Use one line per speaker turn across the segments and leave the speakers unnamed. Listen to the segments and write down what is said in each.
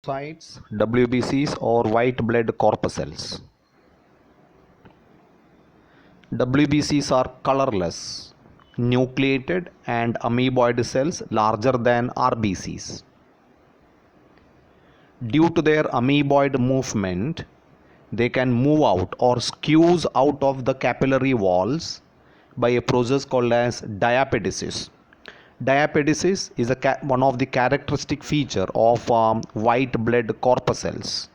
Leukocytes, WBCs or white blood corpuscles. WBCs are colorless, nucleated and amoeboid cells larger than RBCs. Due to their amoeboid movement, they can move out or squeeze out of the capillary walls by a process called as diapedesis. Diapedesis is one of the characteristic feature of white blood corpuscles.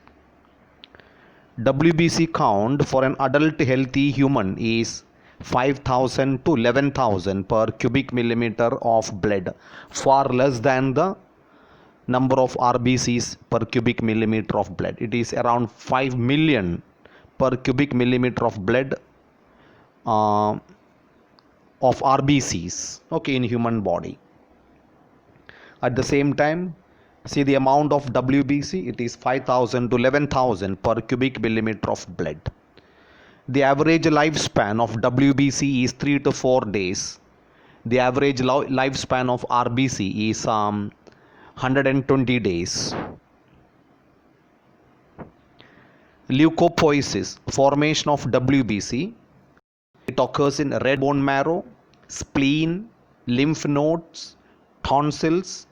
WBC count for an adult healthy human is 5,000 to 11,000 per cubic millimeter of blood, far less than the number of RBCs per cubic millimeter of blood. It is around 5 million per cubic millimeter of blood of RBCs, okay, in human body. At the same time, see the amount of WBC, it is 5,000 to 11,000 per cubic millimeter of blood. The average lifespan of WBC is 3 to 4 days. The average lifespan of RBC is 120 days. Leukopoiesis, formation of WBC. It occurs in red bone marrow, spleen, lymph nodes, tonsils,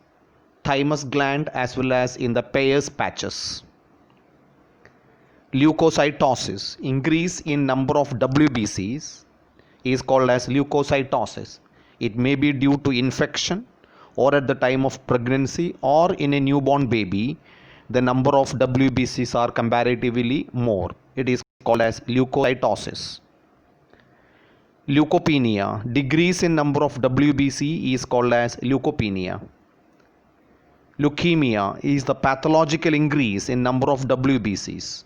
thymus gland as well as in the Peyer's patches. Leukocytosis, increase in number of WBCs is called as leukocytosis. It may be due to infection or at the time of pregnancy or in a newborn baby. The number of WBCs are comparatively more. It is called as leukocytosis. Leukopenia, decrease in number of WBC is called as leukopenia. Leukemia is the pathological increase in number of WBCs.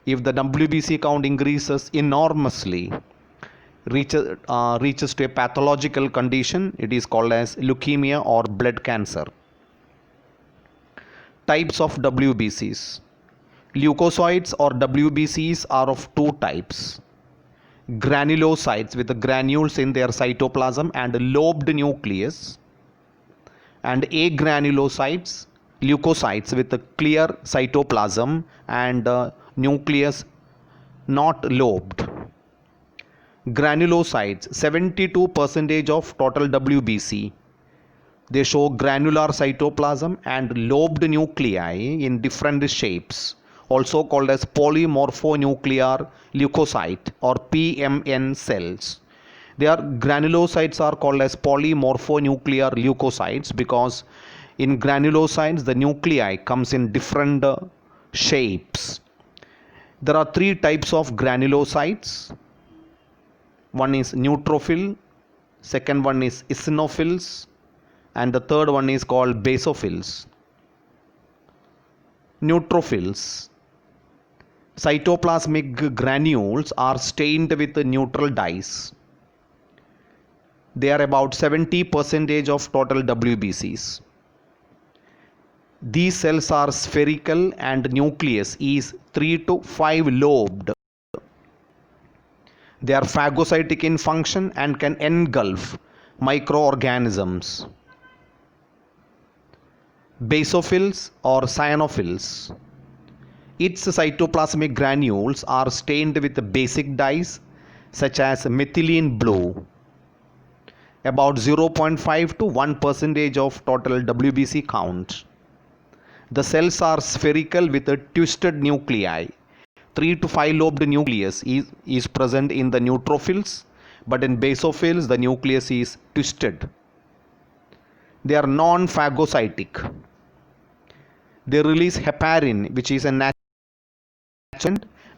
If the WBC count increases enormously, reaches to a pathological condition, it is called as leukemia or blood cancer. Types of WBCs. Leukocytes or WBCs are of two types. Granulocytes with the granules in their cytoplasm and lobed nucleus, and agranulocytes, leukocytes with a clear cytoplasm and nucleus not lobed. Granulocytes, 72% of total WBC. They show granular cytoplasm and lobed nuclei in different shapes, also called as polymorphonuclear leukocyte or PMN cells. Granulocytes are called as polymorphonuclear leukocytes because in granulocytes the nuclei comes in different shapes. There are three types of granulocytes. One is neutrophil, second one is eosinophils, and the third one is called basophils. Neutrophils. Cytoplasmic granules are stained with neutral dyes. They are about 70% of total WBCs. These cells are spherical and nucleus is 3 to 5 lobed. They are phagocytic in function and can engulf microorganisms. Basophils or cyanophils. Its cytoplasmic granules are stained with basic dyes such as methylene blue. About 0.5 to 1% of total WBC count. The cells are spherical with a twisted nuclei. 3 to 5 lobed nucleus is present in the neutrophils, but in basophils the nucleus is twisted. They are non-phagocytic. They release heparin, which is a natural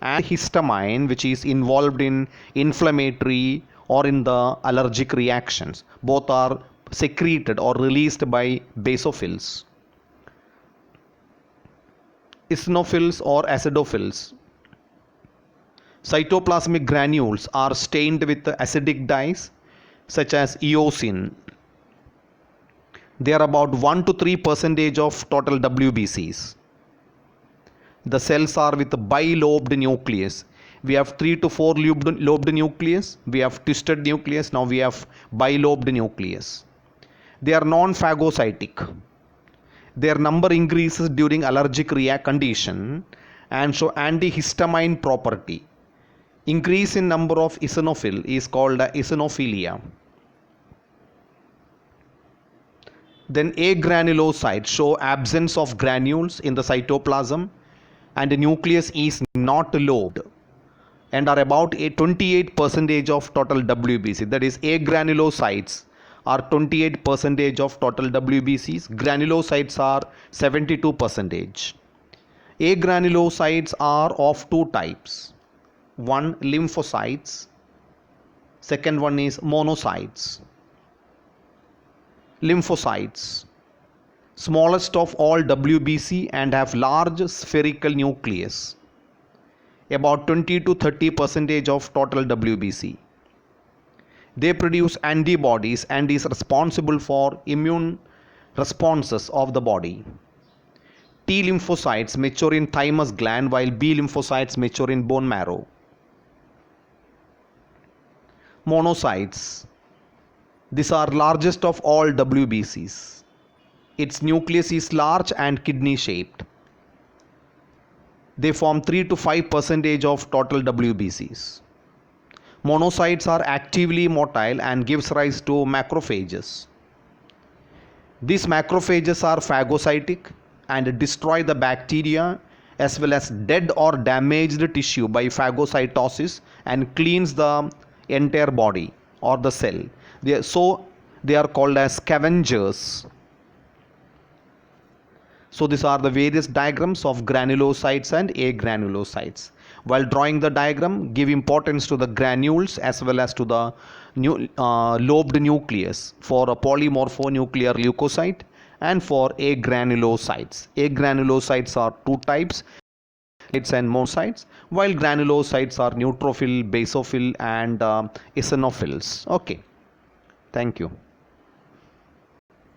and histamine, which is involved in inflammatory or in the allergic reactions. Both are secreted or released by basophils. Eosinophils or acidophils. Cytoplasmic granules are stained with acidic dyes such as eosin. They are about 1 to 3% of total WBCs. The cells are with bilobed nucleus. We have 3 to 4 lobed nucleus, we have twisted nucleus, now we have bilobed nucleus. They are non-phagocytic. Their number increases during allergic condition and show antihistamine property. Increase in number of eosinophil is called eosinophilia. Then agranulocytes show absence of granules in the cytoplasm and the nucleus is not lobed and are about 28% of total WBC. That is, agranulocytes are 28% of total WBCs. Granulocytes are 72%. Agranulocytes are of two types. One, lymphocytes. Second one is monocytes. Lymphocytes, smallest of all WBC and have large spherical nucleus, about 20 to 30% of total WBC. They produce antibodies and is responsible for immune responses of the body. T lymphocytes mature in thymus gland while B lymphocytes mature in bone marrow. Monocytes, these are largest of all WBCs. Its nucleus is large and kidney shaped. They form 3 to 5% of total WBCs. Monocytes are actively motile and gives rise to macrophages. These macrophages are phagocytic and destroy the bacteria as well as dead or damaged tissue by phagocytosis and cleans the entire body or the cell. They are called as scavengers. So these are the various diagrams of granulocytes and agranulocytes. While drawing the diagram, give importance to the granules as well as to the lobed nucleus for a polymorphonuclear leukocyte and for agranulocytes. Agranulocytes are two types, and monocytes, while granulocytes are neutrophil, basophil and eosinophils. Okay, thank you.